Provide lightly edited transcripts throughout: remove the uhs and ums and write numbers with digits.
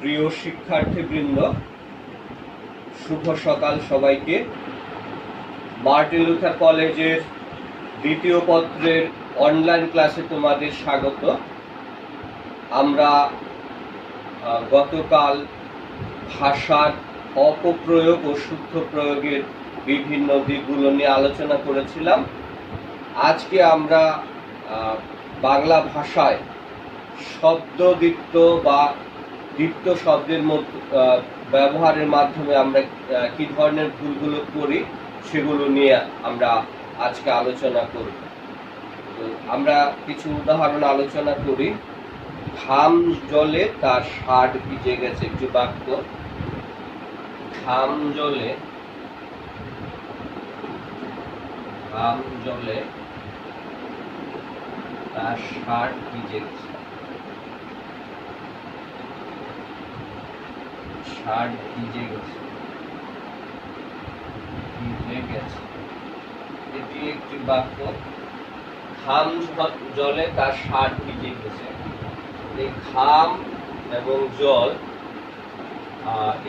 প্রিয় শিক্ষার্থীবৃন্দ, শুভ সকাল সবাইকে। মার্টিন লুথার কলেজের দ্বিতীয় পত্রের অনলাইন ক্লাসে তোমাদের স্বাগত। আমরা গতকাল ভাষার অপপ্রয়োগ ও শুদ্ধ প্রয়োগের বিভিন্ন দিকগুলো নিয়ে আলোচনা করেছিলাম। আজকে আমরা বাংলা ভাষায় শব্দদ্বিত্ব বা দ্বিত্ব শব্দের ব্যবহারের মাধ্যমে আমরা কি ধরনের ভুলগুলো করি সেগুলো নিয়ে আমরা আজকে আলোচনা করব। তো আমরা কিছু উদাহরণ আলোচনা করি। ঘাম জলে তার ষাট ভিজে গেছে, একটি বাক্য। ঘাম জলে তার ষাট ভিজে গেছে। এটি একটি বাক্য। ঘাম জলে তার ষাট ভিজে গেছে। এই ঘাম এবং জল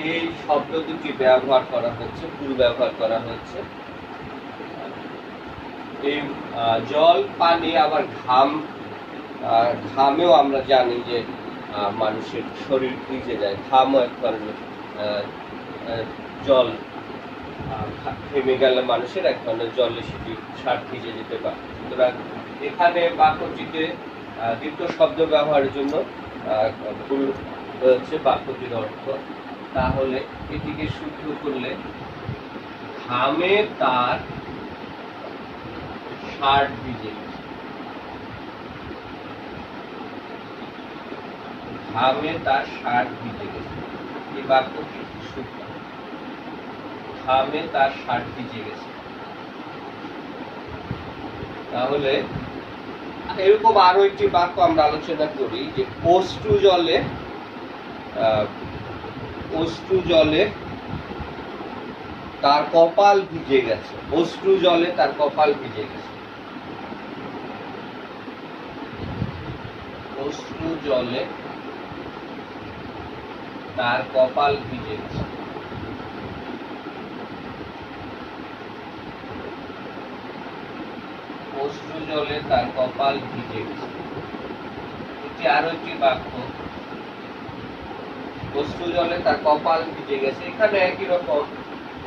এই শব্দ দুটি ব্যবহার করা হচ্ছে, ভুল ব্যবহার করা হচ্ছে। এই জল, পানি, আবার ঘামেও আমরা জানি যে মানুষের শরীর ভিজে যায়। ঘামও এক ধরনের জল, থেমে গেলে মানুষের এক ধরনের জলে সেটি ষাট ভিজে যেতে পারে। সুতরাং এখানে বাক্যটিতে দ্বিতীয় শব্দ ব্যবহারের জন্য ভুল হচ্ছে বাক্যটির অর্থ। তাহলে এটিকে শুদ্ধ করলে ঘামে তার ষাট ভিজে গেছে। ঘামে তার ষাট ভিজে গেছে, এই বাক্যটি শুদ্ধ। ঘামে তার ষাট ভিজে গেছে। তাহলে এরকম আরো একটি বাক্য আমরা আলোচনা করি যে অশ্রু জলে তার কপাল ভিজে গেছে। অশ্রু জলে তার কপাল ভিজে গেছে। অশ্রু জলে তার কপাল ভিজে গেছে। অশ্রু জলে তার কপাল ভিজে গেছে। এটি আরো একটি বাক্য। অশ্রু জলে তার কপাল ভিজে গেছে। এখানে একই রকম,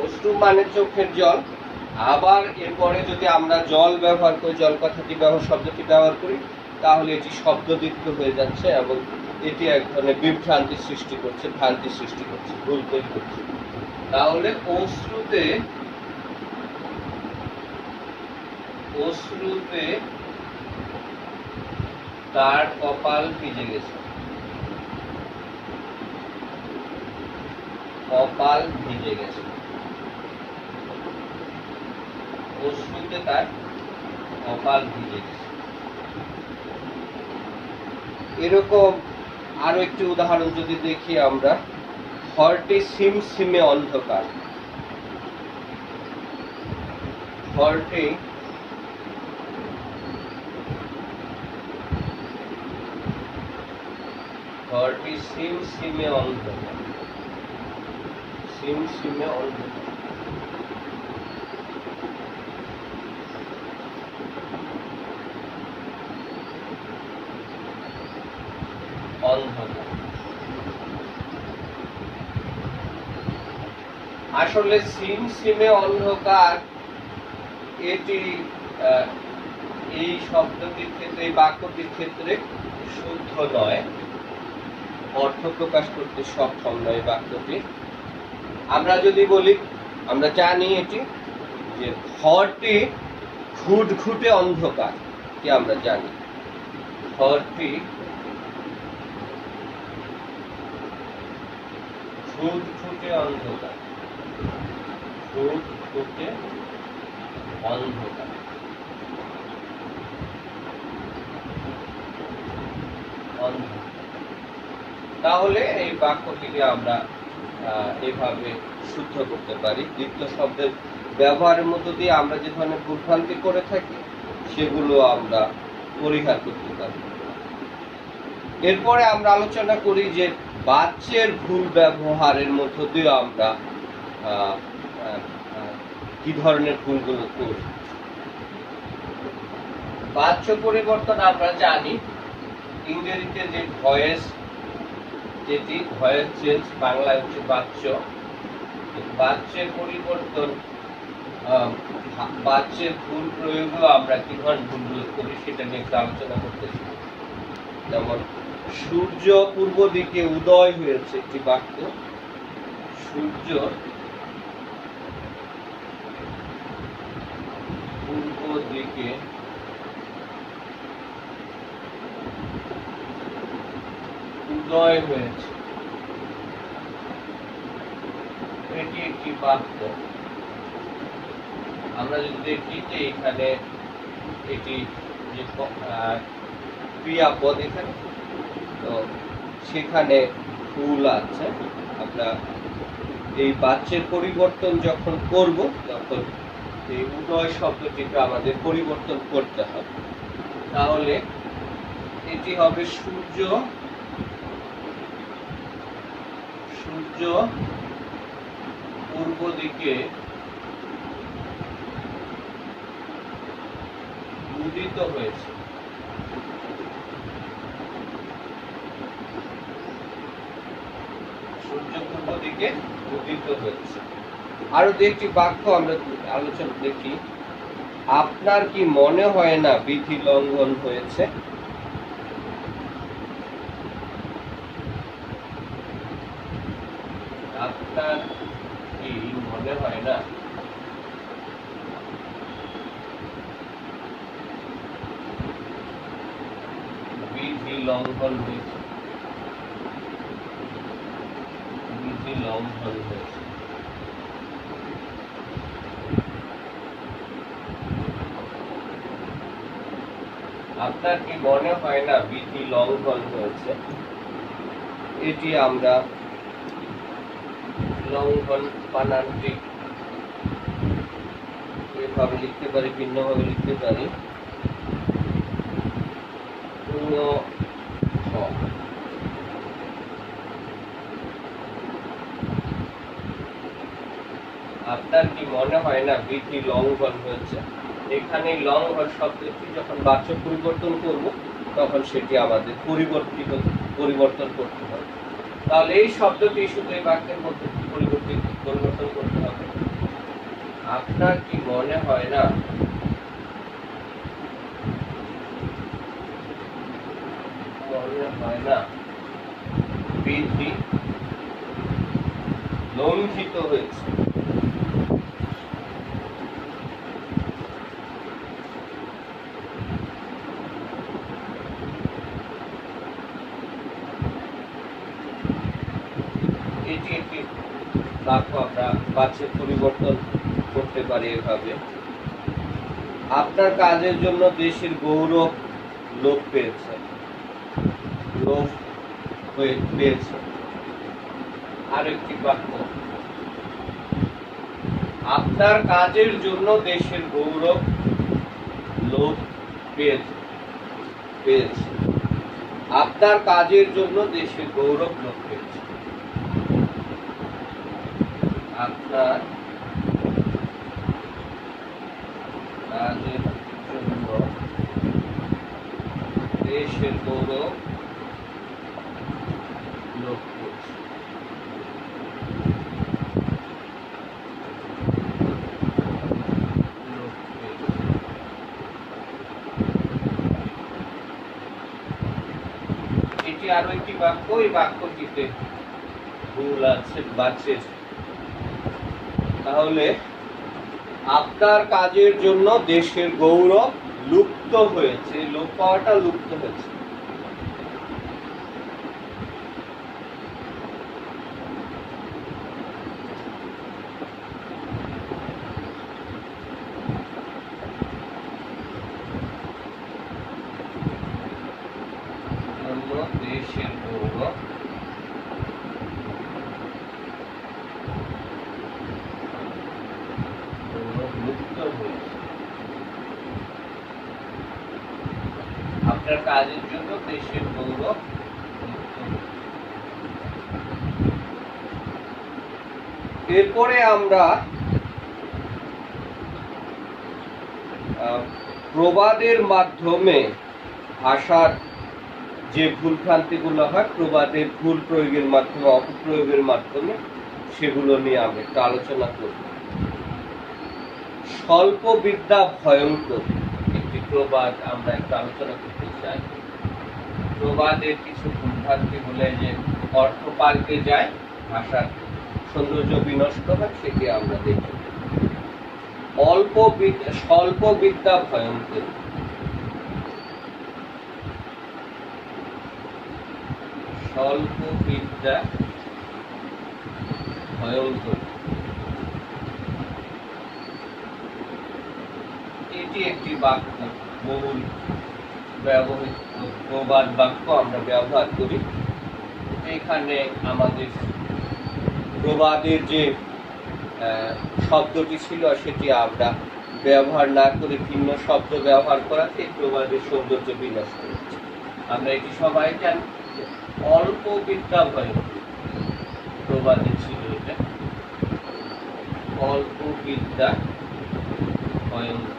অশ্রু মানে চোখের জল। আবার এরপরে যদি আমরা জল ব্যবহার করি, জল শব্দটি ব্যবহার করি, তাহলে এটি শব্দদ্বিত্ব হয়ে যাচ্ছে এবং এটি এক ধরনের বিভ্রান্তি সৃষ্টি করছে, ভ্রান্তি সৃষ্টি করছে, ভুল তৈরি করছে। তাহলে অশ্রুতে তার কপাল ভিজে গেছে। কপাল ভিজে গেছে। অশ্রুতে তার কপাল ভিজে গেছে। এরকম আরো একটি উদাহরণ যদি দেখি আমরা, ঘরটি সিমসিমে অন্ধকার। ঘরটি সিমসিমে অন্ধকার। সিমসিমে অন্ধকার। আসলে সিমসিমে অন্ধকার এটি এই শব্দটির ক্ষেত্রে, এই বাক্যটির ক্ষেত্রে শুদ্ধ নয়, অর্থ প্রকাশ করতে সক্ষম নয় বাক্যটি। আমরা যদি বলি, আমরা জানি এটি যে ঘরটি ঘুটঘুটে অন্ধকার, কি আমরা জানি ঘরটি ঘুটঘুটে অন্ধকার। ঘুটঘুটে অন্ধকার। তাহলে এই বাক্যটিকে আমরা এভাবে শুদ্ধ করতে পারি। দ্বিতীয় শব্দের ব্যবহারের মধ্য দিয়ে আমরা যে ধরনের ভুলভ্রান্তি করে থাকি সেগুলো আমরা পরিহার করতে পারি। এরপরে আমরা আলোচনা করি যে বাচ্যের ভুল ব্যবহারের মধ্য দিয়ে আমরা কি ধরনের ভুলগুলো করি। বাচ্য পরিবর্তন আমরা জানি ইংরেজিতে যে ভয়েস, যেটি ভয়েস চেঞ্জ, বাংলায় হচ্ছে বাচ্য। বাচ্যের পরিবর্তন, বাচ্যের ভুল প্রয়োগও আমরা কি ধরনের ভুলগুলো করি সেটা নিয়ে একটু আলোচনা করতেছি। যেমন সূর্য পূর্ব দিকে উদয় হয়েছে, একটি বাক্য, সূর্য পূর্ব দিকে উদয় হয়েছে, এটি একটি বাক্য। আমরা যদি দেখি যে এখানে এটি যে ক্রিয়াপদ, এখানে তো সেখানে ফুল আছে। আমরা এই বাচ্যের পরিবর্তন যখন করব তখন এই উদয় শব্দটিকে আমাদের পরিবর্তন করতে হবে। তাহলে এটি হবে সূর্য পূর্ব দিকে উদিত হয়েছে। সূর্য পূর্ব দিকে উদিত হয়েছে। আরো দু একটি বাক্য আমরা আলোচনা দেখি। আপনার কি মনে হয় না বিধি লঙ্ঘন হয়েছে? আপনার কি মনে হয় না বিধি লঙ্ঘন হয়েছে? বিধি লঙ্ঘন হয়েছে। আপনার কি মনে হয় না বিধি লঙ্ঘন হয়েছে? এটি আমরা লঙ্ঘন বানানটি এভাবে লিখতে পারি, ভিন্নভাবে লিখতে পারি। আপনার কি মনে হয় না বিধি লঙ্ঘন হয়েছে? এখানে লঙ্ঘন শব্দটি যখন বাচ্য পরিবর্তন করব তখন সেটি আমাদের পরিবর্তন করতে হবে। তাহলে এই শব্দটি শুধু এই বাক্যের মধ্যে পরিবর্তন করতে হবে। আপনার কি মনে হয় না বিধি লঙ্ঘিত হয়েছে? এটি একটি বাক্য আমরা বাচ্যের পরিবর্তন করতে পারি এভাবে। আপনার কাজের জন্য দেশের গৌরব লোপ পেয়েছে। আরেকটি বাক্য, আপনার কাজের জন্য দেশের গৌরব লোপ পেয়েছে। আপনার কাজের জন্য দেশের গৌরব লোপ পেয়েছে। আপনার কাজের জন্য দেশের গৌরব লোপ পেয়েছে। এটি আরো একটি বাক্য, এই বাক্যটিতে ভুল আছে বাচ্চের। তাহলে আপনার কাজের জন্য দেশের গৌরব লুপ্ত হয়েছে, লোপ পাওয়াটা লুপ্ত হয়েছে। দেশের গৌরব লুপ্ত হয়েছে। আপনার কাজের জন্য দেশের গৌরব লুপ্ত হয়েছে। এরপরে আমরা প্রবাদের মাধ্যমে ভাষার যে ভুলভ্রান্তিগুলো হয়, প্রবাদের ভুল প্রয়োগের মাধ্যমে, অপপ্রয়োগের মাধ্যমে, সেগুলো নিয়ে আমরা একটু আলোচনা করব। স্বল্প বিদ্যা ভয়ঙ্কর একটি প্রবাদ আমরা একটু আলোচনা করতে চাই। প্রবাদের কিছু ভুলভ্রান্তি বলে যে অর্থ পাল্টে যায়, ভাষার সৌন্দর্য বিনষ্ট হয়, সেটি আমরা দেখব। স্বল্প বিদ্যা ভয়ঙ্কর। স্বল্প বিদ্যা ভয়ঙ্কর, এটি একটি বাক্য, বহুল ব্যবহৃত প্রবাদ বাক্য আমরা ব্যবহার করি। এখানে আমাদের প্রবাদের যে শব্দটি ছিল সেটি আমরা ব্যবহার না করে ভিন্ন শব্দ ব্যবহার করাতে প্রবাদের সৌন্দর্য বিনষ্ট হচ্ছে। আমরা এটি সবাই জানি। অল্প বিদ্যা ভয়ঙ্কর প্রবাদে ছিল এটা, অল্প বিদ্যা ভয়ঙ্কর।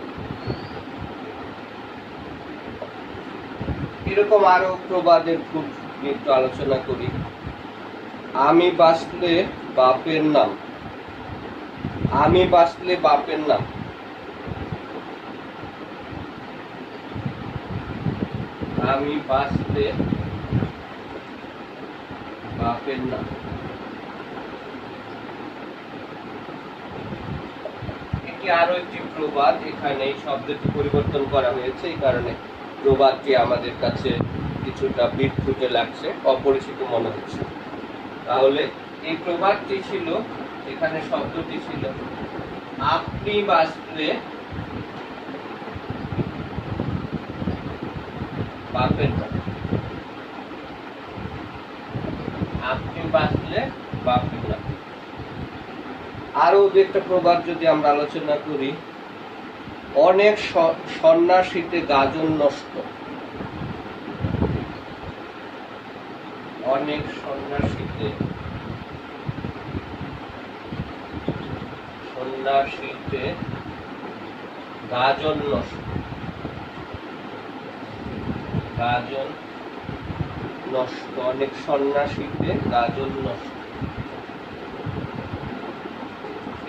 এরকম আরো প্রবাদের ভুল একটু আলোচনা করি। আমি বাঁচলে বাপের নাম, আমি বাঁচলে বাপের নাম। আমি বাঁচলে বাপের নাম। এটি আরো একটি প্রবাদ, এখানে এই শব্দটি পরিবর্তন করা হয়েছে, এই কারণে প্রবাদটি আমাদের কাছে কিছুটা বিদ্যুটে লাগছে, অপরিচিত মনে হচ্ছে। তাহলে এই প্রবাদটি ছিল, এখানে শব্দটি ছিল আপনি বাঁচলে বাপের নাম। আপনি বাঁচলে বাপের নাম। আরো দু একটা প্রবাদ যদি আমরা আলোচনা করি। অনেক সন্ন্যাসীতে গাজন নষ্ট। অনেক সন্ন্যাসীতে গাজন নষ্ট। গাজন নষ্ট, অনেক সন্ন্যাসীতে গাজন নষ্ট।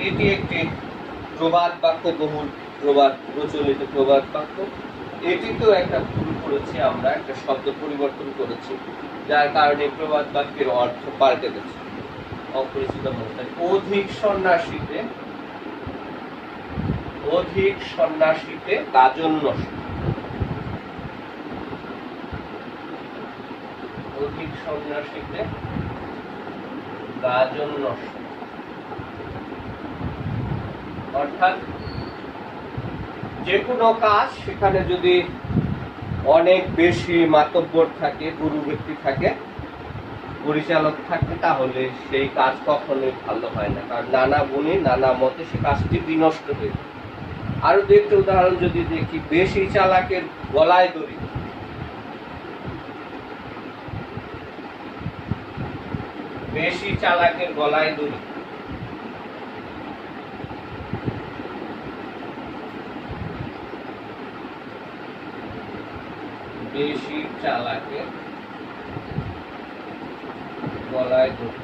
এটি একটি প্রবাদ বাক্য, বহুল প্রচলিত প্রবাদ বাক্য। এটি তো একটা ভুল করেছি আমরা, একটা শব্দ পরিবর্তন করেছি, যার কারণে প্রবাদ বাক্যের অর্থ পাল্টে গেছে, অপরিচিত মনে। অধিক সন্ন্যাসীতে গাজন নষ্ট। অধিক সন্ন্যাসীতে গাজন নষ্ট, অর্থাৎ যে কোনো কাজ, সেখানে যদি অনেক বেশি মাতব্বর থাকে, গুরু ব্যক্তি থাকে, পরিচালক থাকে, তাহলে সেই কাজ কখনোই ভালো হয় না, কারণ নানা গুণে নানা মতে সে কাজটি বিনষ্ট হয়ে যায়। আরো দু একটা উদাহরণ যদি দেখি, বেশি চালাকের গলায় দড়ি। বেশি চালাকের গলায় দড়ি। বেশি চালাকের গলায় দড়ি।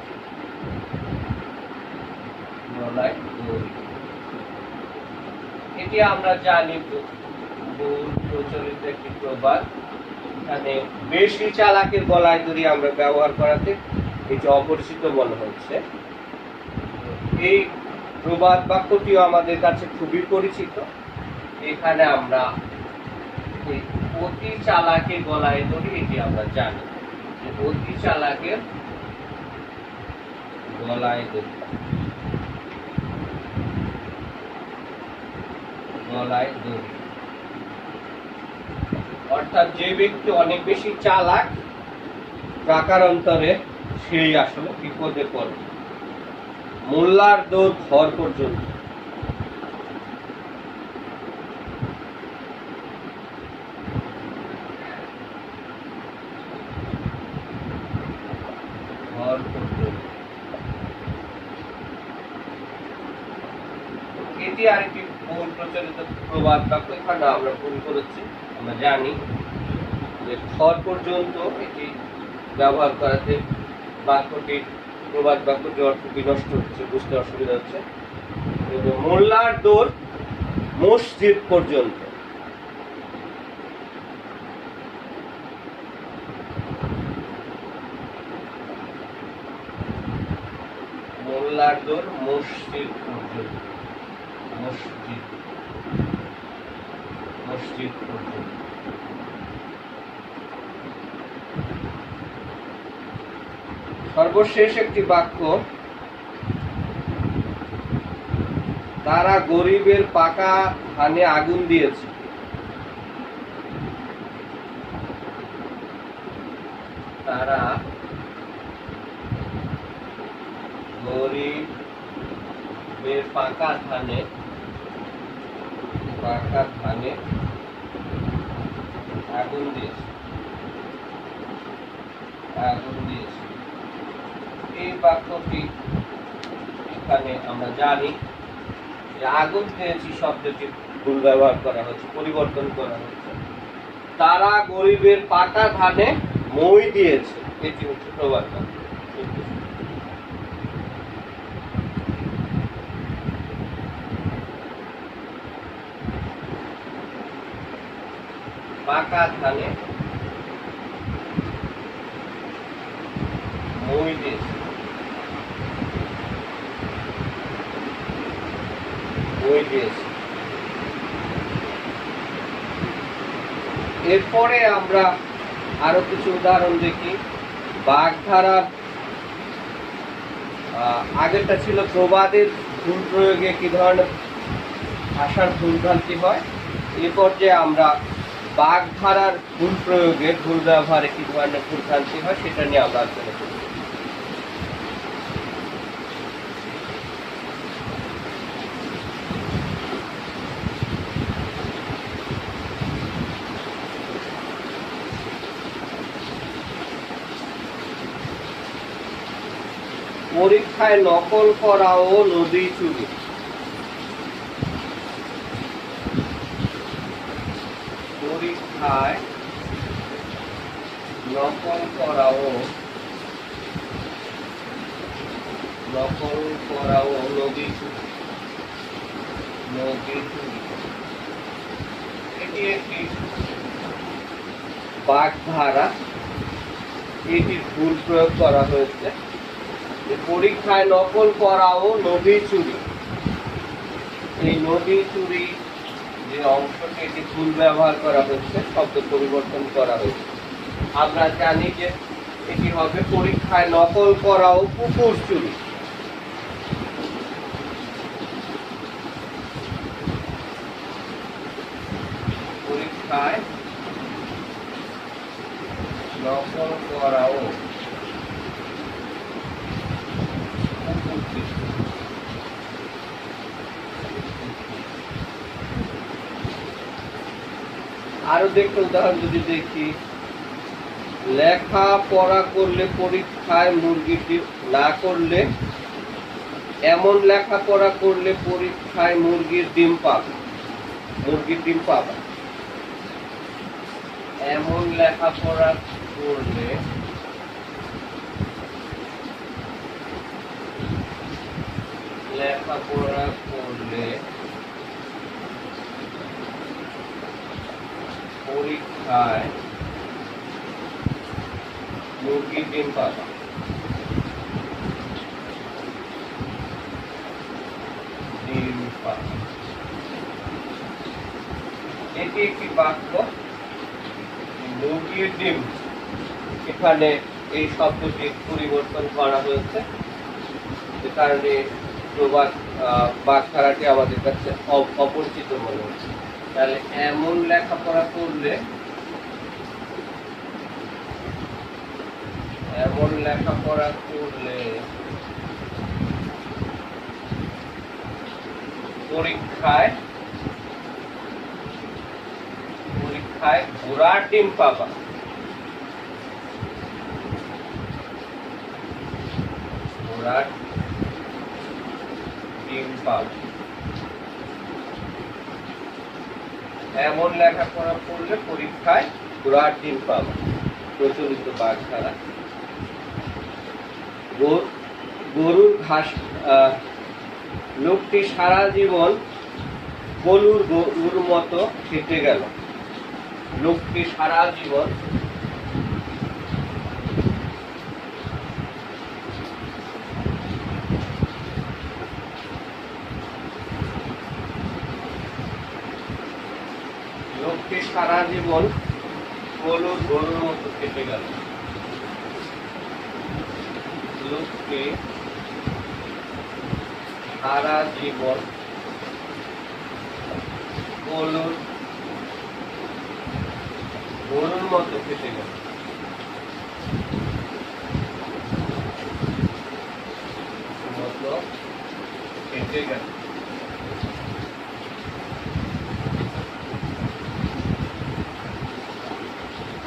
গলায় দড়ি, এটি আমরা জানি বহুল প্রচলিত একটি প্রবাদ। এখানে বেশি চালাকের গলায় দড়ি আমরা ব্যবহার করাতে এটি অপরিচিত মনে হচ্ছে। এই প্রবাদ বাক্যটিও আমাদের কাছে খুবই পরিচিত। এখানে আমরা অতি চালাকের গলায় দড়ি, এটি আমরা জানি যে অতি চালাকের গলায় দড়ি। গলায় দড়ি অর্থাৎ যে ব্যক্তি অনেক বেশি চালাক, প্রাকারান্তরে সেই আসলে বিপদে পড়ে। মোল্লার দৌড় ঘর পর্যন্ত। ঘর পর্যন্ত। এটি আরেকটি বহুল প্রচলিত প্রবাদ বাক্য। এখানে আমরা ভুল করেছি, আমরা জানি যে খর পর্যন্ত এটি ব্যবহার করাতে বাক্যটি প্রবাদ বাক্যটি অর্থ বিনষ্ট হচ্ছে, বুঝতে অসুবিধা হচ্ছে। মোল্লার দৌড় মসজিদ পর্যন্ত। মোল্লার দৌড় মসজিদ পর্যন্ত। মসজিদ মসজিদ পর্যন্ত। সর্বশেষ একটি বাক্য, তারা গরিবের পাকা ধানে আগুন দিয়েছে। তারা গরিবের পাকা ধানে আগুন দিয়েছে। এই বাক্যটি এখানে আমরা জানি যে আগুন দিয়েছি শব্দটি ভুল ব্যবহার করা হয়েছে, পরিবর্তন করা হয়েছে। তারা গরিবের পাকা ধানে মই দিয়েছে, এটি হচ্ছে প্রবাদ বাক্য। পাকা ধানে মই দিয়েছে। এরপরে আমরা আরো কিছু উদাহরণ দেখি। বাগধারা, আগেরটা ছিল প্রবাদের ভুল প্রয়োগে কি ধরনের ভাষার ভুলভ্রান্তি হয়, এ পর্যায়ে আমরা বাগধারার ভুল প্রয়োগে ভুল ব্যবহারে কি ধরনের ভুলভ্রান্তি হয় সেটা নিয়ে আমরা আলোচনা করি। পরীক্ষায় নকল করা ও নদী চুরি। পরীক্ষায় নকল করা ও নদী চুরি। এটি একটি বাগধারা, এটির ভুল প্রয়োগ করা হয়েছে। পরীক্ষায় নকল করা ও নদী চুরি, এই নদী চুরি যে অংশটি এটি ভুল ব্যবহার করা হয়েছে, শব্দ পরিবর্তন করা হয়েছে। আমরা জানি যে এটি হবে পরীক্ষায় নকল করা ও পুকুর চুরি। পরীক্ষায় নকল করা ও আরো দেখতে উদাহরণ যদি দেখি, লেখা পড়া করলে পরীক্ষায় মুরগির ডিম না করলে, এমন লেখাপড়া করলে পরীক্ষায় মুরগির ডিম পাবে। এমন লেখাপড়া করলে পরীক্ষায় মুরগির ডিম পাবা। এটি একটি বাক্য, মুরগির ডিম, এখানে এই শব্দটি পরিবর্তন করা হয়েছে, যে কারণে প্রবাদ বাগধারাটি আমাদের কাছে অপরিচিত মনে হচ্ছে। তাহলে এমন লেখাপড়া করলে পরীক্ষায় ঘোড়ার ডিম পাবা। এমন লেখাপড়া করলে পরীক্ষায় ঘোড়ার ডিম পাবে। প্রচলিত বাগধারা। গরুর ঘাস। লোকটি সারা জীবন গরুর মতো খেটে গেল। লোকটি সারা জীবন গরুর মতো খেটে গেল। লোকটি সারা জীবন গরুর মতো খেটে গেল।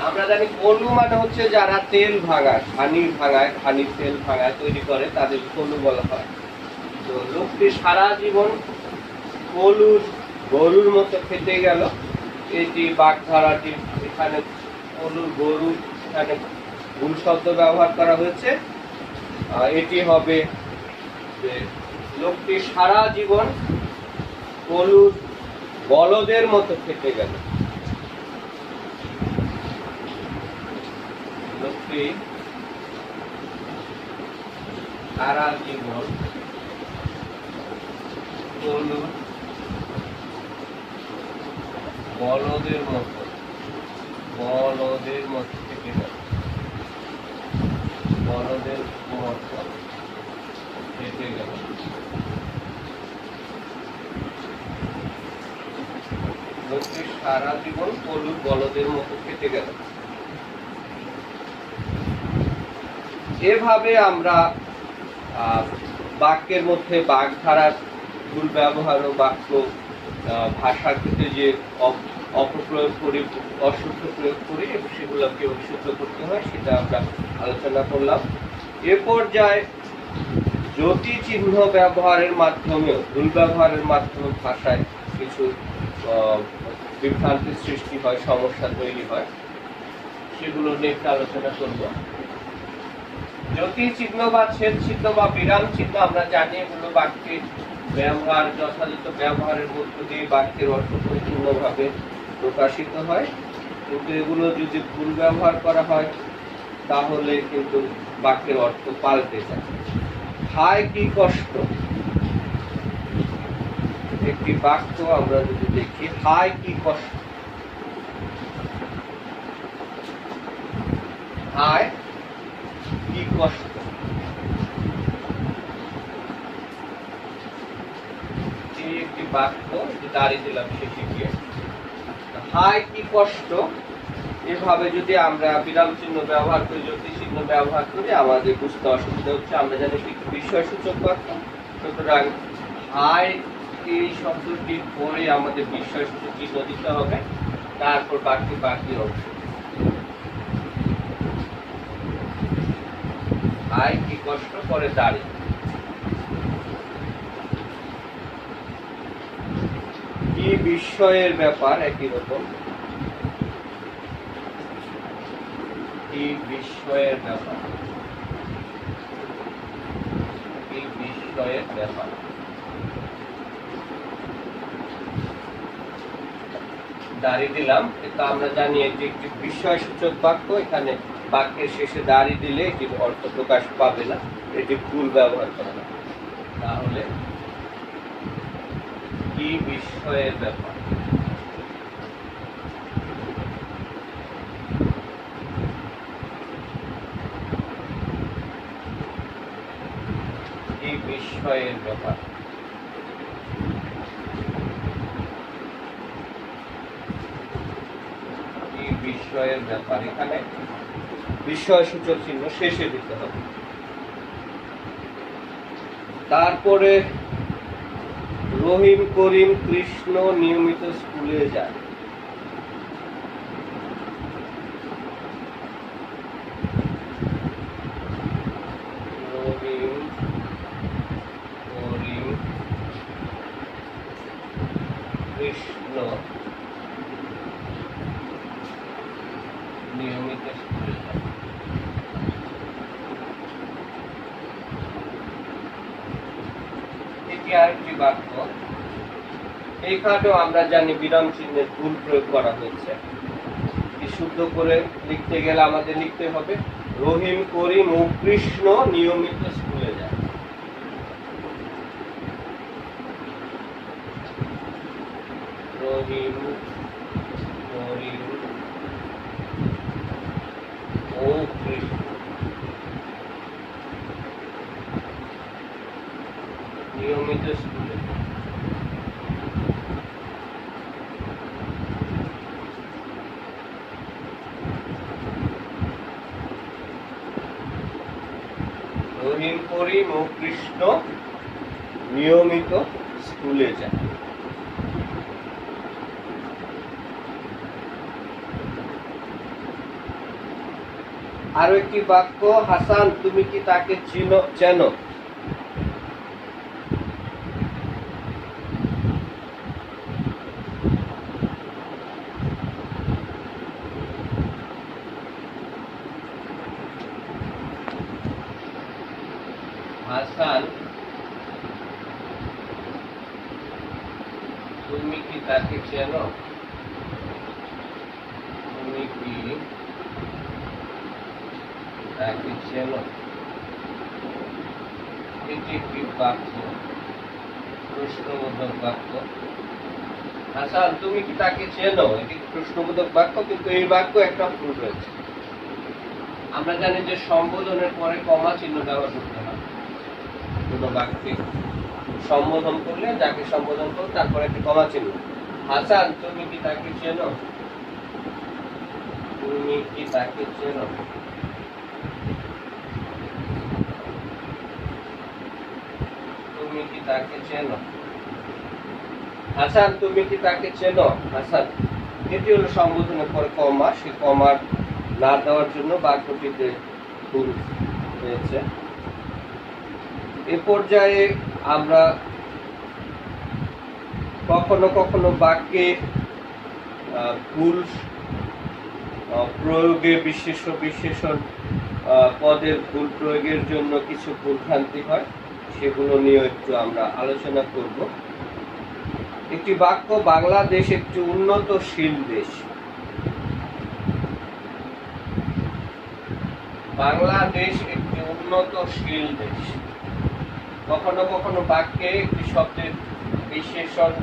আমরা জানি কলু মানে হচ্ছে যারা তেল ভাঙায়, খানির তেল ভাঙায় তৈরি করে, তাদের কলু বলা হয়। তো লোকটি সারা জীবন গরুর মতো খেটে গেল। এটি বাগধারাটি। এখানে গরু এখানে ভুল শব্দ ব্যবহার করা হয়েছে। এটি হবে যে লোকটি সারা জীবন বলদের মতো খেটে গেল। লোকটি সারা জীবন বলদের মতো থেকে গেল। বলদের মতো থেকে গেল। লোকটি সারা জীবন বলদের মতো কেটে গেল। এভাবে আমরা বাক্যের মধ্যে বাগধারার ভুল ব্যবহার ও বাক্য ভাষার ক্ষেত্রে যে অপপ্রয়োগ করি, অশুদ্ধ প্রয়োগ করি, সেগুলোকে বিশুদ্ধ করতে হয়, সেটা আমরা আলোচনা করলাম। এ পর্যায়ে জ্যোতি চিহ্ন ব্যবহারের মাধ্যমেও, ভুল ব্যবহারের মাধ্যমে ভাষায় কিছু বিভ্রান্তির সৃষ্টি হয়, সমস্যা তৈরি হয়, সেগুলো নিয়ে একটু আলোচনা করব। জ্যোতি চিহ্ন বা ছেদ চিহ্ন বা বিরাম চিহ্ন আমরা জানি, এগুলো বাক্যের ব্যবহার, যথাযথ ব্যবহারের মধ্য দিয়ে বাক্যের অর্থ পরিপূর্ণভাবে প্রকাশিত হয়। কিন্তু এগুলো যদি ভুল ব্যবহার করা হয় তাহলে কিন্তু বাক্যের অর্থ পাল্টে যায়। হায় কি কষ্ট, একটি বাক্য আমরা যদি দেখি, হায় কি কষ্ট। হায় কি কষ্ট, এই একটি বাক্য দাঁড়িয়ে দিলাম শেষে গিয়ে। হায় কি কষ্ট, এভাবে যদি আমরা বিরাম চিহ্ন ব্যবহার করি, জ্যোতি চিহ্ন ব্যবহার করি, আমাদের বুঝতে অসুবিধা হচ্ছে। আমরা জানি বিস্ময়সূচক বাক্য, সুতরাং হায় এই শব্দটির পরে আমাদের বিস্ময়সূচক চিহ্ন দিতে হবে, তারপর বাকি অংশ। হায় কি কষ্ট, পরে দাঁড়িয়ে। কি বিস্ময়ের ব্যাপার, একই রকম। কি বিস্ময়ের ব্যাপার, কি বিস্ময়ের ব্যাপার। দাঁড়িয়ে দিলাম, কিন্তু আমরা জানি এটি একটি বিস্ময়সূচক বাক্য। এখানে বাক্যের শেষে দাঁড়িয়ে দিলে এটির অর্থ প্রকাশ পাবে না, এটি ভুল ব্যবহার করা হবে। তাহলে কি বিস্ময়ের ব্যাপার, কি বিস্ময়ের ব্যাপার। বিস্ময়ের ব্যাপার, এখানে বিস্ময়সূচক চিহ্ন শেষে দিতে হবে। তারপরে রহিম, করিম, কৃষ্ণ নিয়মিত স্কুলে যায়। রহিম, করিম, কৃষ্ণ দেখি আরেকটি বাক্য। এইখানেও আমরা জানি বিরাম চিহ্নের ভুল প্রয়োগ করা হয়েছে। শুদ্ধ করে লিখতে গেলে আমাদের লিখতে হবে রহিম করিম ও কৃষ্ণ নিয়মিত স্কুলে যায়। রহিম করিম ও কৃষ্ণ নিয়মিত স্কুলে। রহিম করিম ও কৃষ্ণ নিয়মিত স্কুলে যায়। আরো একটি বাক্য, হাসান তুমি কি তাকে চেনো? হাসান তুমি কি তাকে চেনো? তুমি কি তাকে চেনো? এটি একটি বাক্য, প্রশ্নবোধক বাক্য। হাসান তুমি কি তাকে চেনো? এটি প্রশ্নবোধক বাক্য, কিন্তু এই বাক্য একটা ভুল রয়েছে। আমরা জানি যে সম্বোধনের পরে কমা চিহ্ন ব্যবহার করতে হয়। কোনো বাক্যে সম্বোধন করলে যাকে সম্বোধন করো তারপরে একটি কমা চিহ্ন। হাসান তুমি কি তাকে চেনো? তুমি কি তাকে চেনো? তুমি কি তাকে চেনো? হাসান তুমি কি তাকে চেনো? হাসান, এটি হলো সম্বোধনের পরে কমা, সেই কমার না দেওয়ার জন্য বাক্যটিতে ভুল হয়েছে। এ পর্যায়ে আমরা কখনো কখনো বাক্যে ভুল প্রয়োগে বিশেষণ পদের ভুল প্রয়োগের জন্য কিছু ভুলভ্রান্তি হয়, সেগুলো নিয়ে একটু আমরা আলোচনা করব। একটি বাক্য, বাংলাদেশ একটি উন্নতশীল দেশ। বাংলাদেশ একটি উন্নতশীল দেশ। কখনো কখনো বাক্যে একটি শব্দের বিশেষণ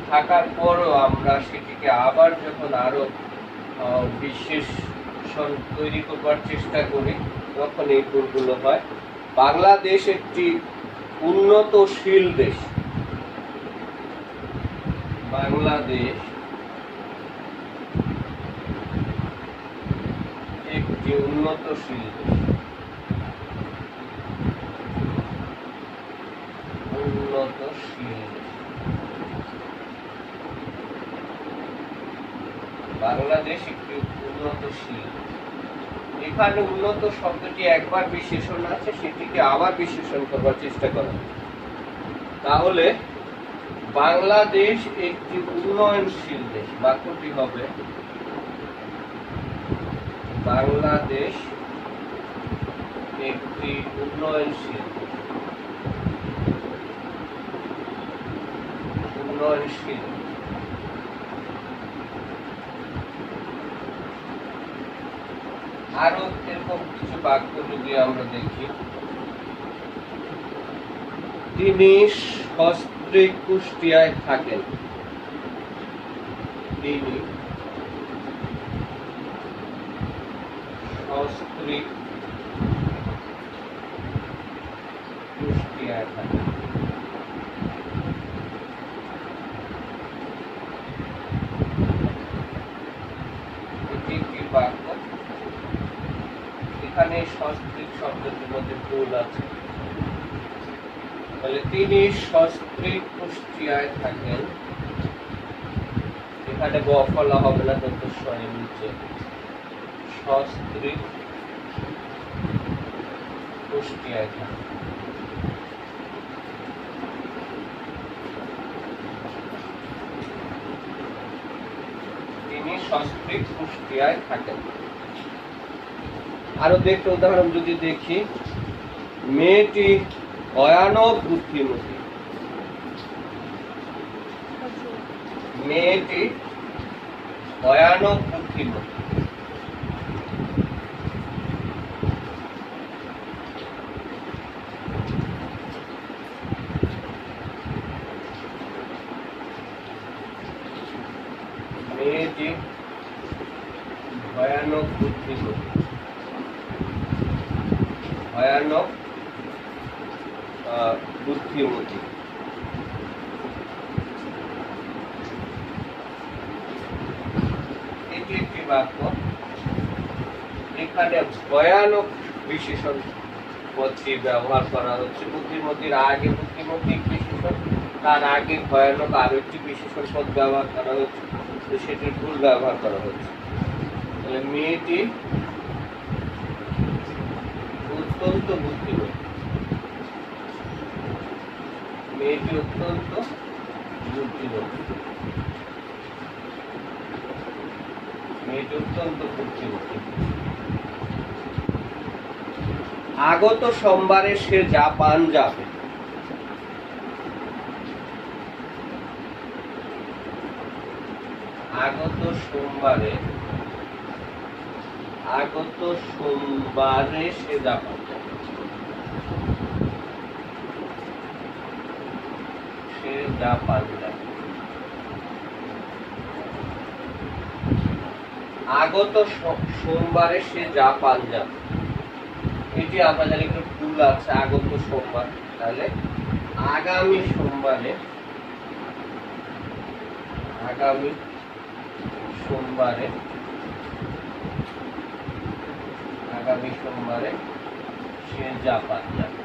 থাকার পরও আমরা সেটিকে আবার যখন আরো বিশেষণ তৈরি করবার চেষ্টা করি তখন এই ভুলগুলো হয়। বাংলাদেশ একটি উন্নতশীল দেশ। বাংলাদেশ একটি উন্নতশীল দেশ। উন্নতশীল দেশ। বাংলাদেশ একটি উন্নতশীল। এখানে উন্নত শব্দটি একবার বিশেষণ আছে, সেটিকে আবার বিশেষণ করবার চেষ্টা করা। তাহলে বাংলাদেশ একটি উন্নয়নশীল দেশ। বাক্যটি হবে বাংলাদেশ একটি উন্নয়নশীল দেশ। উন্নয়নশীল। আরো এরকম কিছু বাক্য যদি আমরা দেখি, তিনি সস্ত্রীক কুষ্টিয়ায় থাকেন। তিনি সস্ত্রীক কুষ্টিয়ায় থাকেন। এটি একটি বাক্য। এখানে সস্ত্রীক শব্দটির মধ্যে ভুল আছে। তাহলে তিনি সস্ত্রীক কুষ্টিয়ায় থাকেন। এখানে বফলা হবে না, দন্তস্বরের নিচে। সস্ত্রীক কুষ্টিয়ায় থাকেন। তিনি সস্ত্রীক কুষ্টিয়ায় থাকেন। আরো উদাহরণ যদি দেখি, মেয়েটি ভয়ানক বুদ্ধিমতী। মেয়েটি ভয়ানক বুদ্ধিমতী। মেয়েটি ভয়ানক বুদ্ধিমতী, ভয়ানক বুদ্ধিমতী। এটি একটি বাক্য। এখানে ভয়ানক বিশেষণ পদটি ব্যবহার করা হচ্ছে। বুদ্ধিমতীর আগে বুদ্ধিমতী বিশেষণ, তার আগে ভয়ানক আরো একটি বিশেষণ পদ ব্যবহার করা হচ্ছে, তো সেটির ভুল ব্যবহার করা হচ্ছে। তাহলে মেয়েটি অত্যন্ত বুদ্ধিমতী, মেয়েটি অত্যন্ত বুদ্ধিমতী, মেয়েটি অত্যন্ত বুদ্ধিমতী। আগত সোমবারে সে জাপান যাবে। আগত সোমবারে সে জাপান যাবে। সে জাপান যাবে। আগত সোমবারে সে জাপান যাবে। এটি আমরা জানি একটু ভুল আছে, আগত সোমবার। তাহলে আগামী সোমবারে, আগামী সোমবারে, আগামী সোমবারে সে জাপান যাবে।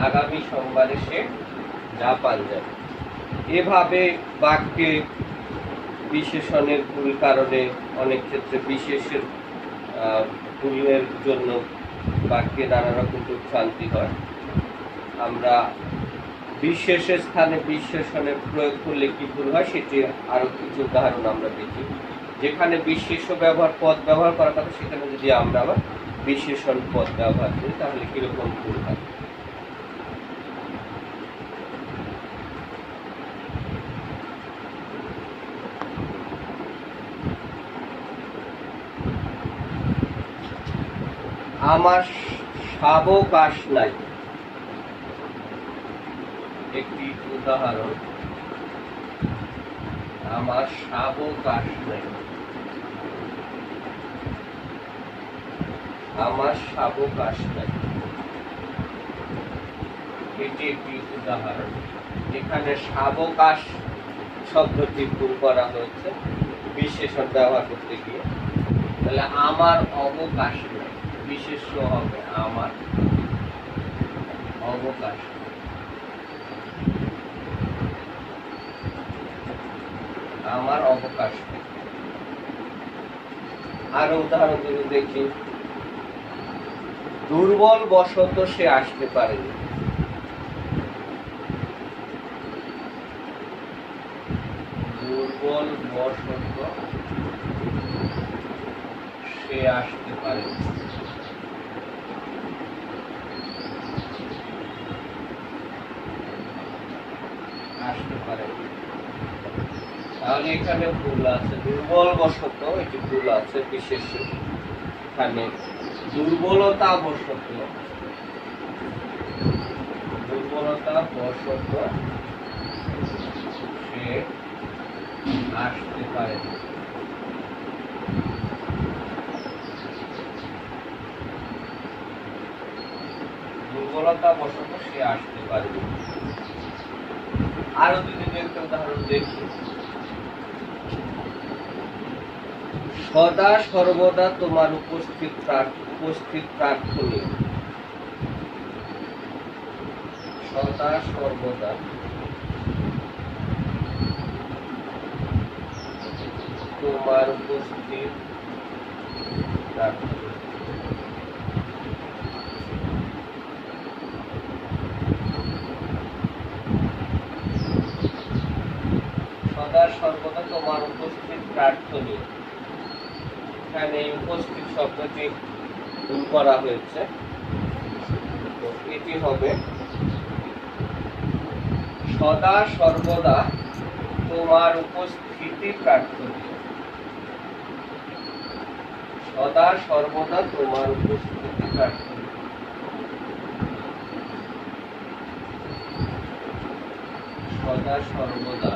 আগামী সোমবারে সে জাপান যাবে। এভাবে বাক্যে বিশেষণের ভুল কারণে অনেক ক্ষেত্রে বিশেষের ভুলের জন্য বাক্যে নানা রকম ভ্রান্তি হয়। আমরা বিশেষের স্থানে বিশেষণের প্রয়োগ করলে কি ভুল হয় সেটি আরো কিছু উদাহরণ আমরা দেখি। যেখানে বিশেষ পদ ব্যবহার করার কথা সেখানে যদি আমরা আবার বিশেষণ পদ ব্যবহার করি তাহলে কিরকম ভুল হয়। আমার সাবকাশ নাই, একটি উদাহরণ। আমার সাবকাশ নাই, আমার সাবকাশ নাই, এটি একটি উদাহরণ। এখানে সাবকাশ শব্দটি ভুল করা হয়েছে বিশেষণ ব্যবহার করতে গিয়ে। তাহলে আমার অবকাশ নাই, বিশেষ্য হবে আমার অবকাশ। আমার অবকাশ। আরো উদাহরণ যদি দেখি, দুর্বল বশত সে আসতে পারেনি। দুর্বল বশত সে আসতে পারেনি। আসতে পারেনি। তাহলে এখানে ভুল আছে, দুর্বল বশত, এটি ভুল আছে বিশেষ। এখানে দুর্বলতা বশত, দুর্বলতা বশত সে আসতে পারেনি। দুর্বলতা বশত সে আসতে পারেনি। আরো যদি একটা উদাহরণ দেখি, সদা সর্বদা তোমার উপস্থিত প্রার্থনীয়। সদা সর্বদা তোমার উপস্থিত প্রার্থনীয়। সদা সর্বদা তোমার উপস্থিত প্রার্থনীয়। এখানে উপস্থিত শব্দটি ভুল করা হয়েছে। তো এটি হবে সদা সর্বদা তোমার উপস্থিতি প্রার্থনীয়। সদা সর্বদা তোমার উপস্থিতি প্রার্থনীয়। সদা সর্বদা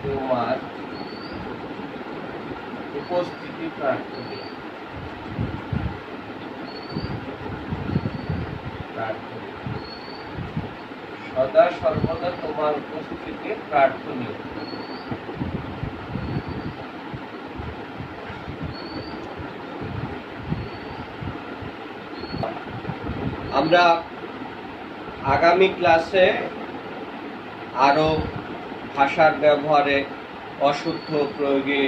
তোমার উপস্থিতি প্রার্থনীয়। সদা সর্বদা তোমার উপস্থিতি প্রার্থনীয়। আমরা আগামী ক্লাসে আরো ভাষার ব্যবহারে অশুদ্ধ প্রয়োগে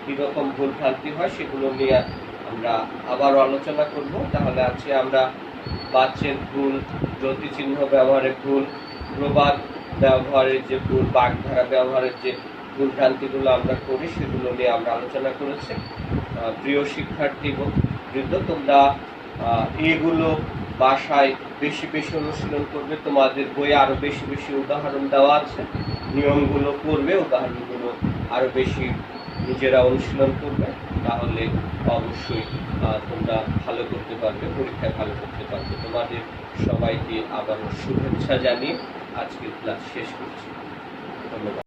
কিরকম ভুলভ্রান্তি হয় সেগুলো নিয়ে আমরা আবারও আলোচনা করব। তাহলে আজকে আমরা বাচ্যের ভুল, জ্যোতিচিহ্ন ব্যবহারের ভুল, প্রবাদ ব্যবহারের যে ভুল, বাগধারা ব্যবহারের যে ভুলভ্রান্তিগুলো আমরা করি সেগুলো নিয়ে আমরা আলোচনা করেছি। প্রিয় শিক্ষার্থীবৃন্দ, তোমরা এগুলো বাসায় বেশি বেশি অনুশীলন করবে। তোমাদের বইয়ে আরো বেশি বেশি উদাহরণ দেওয়া আছে, নিয়মগুলো করবে, উদাহরণগুলো আরো বেশি নিজেরা অনুশীলন করবে, তাহলে অবশ্যই তোমরা ভালো করতে পারবে, পরীক্ষায় ভালো করতে পারবে। তোমাদের সবাইকে আবারও শুভেচ্ছা জানিয়ে আজকের ক্লাস শেষ করছি। ধন্যবাদ।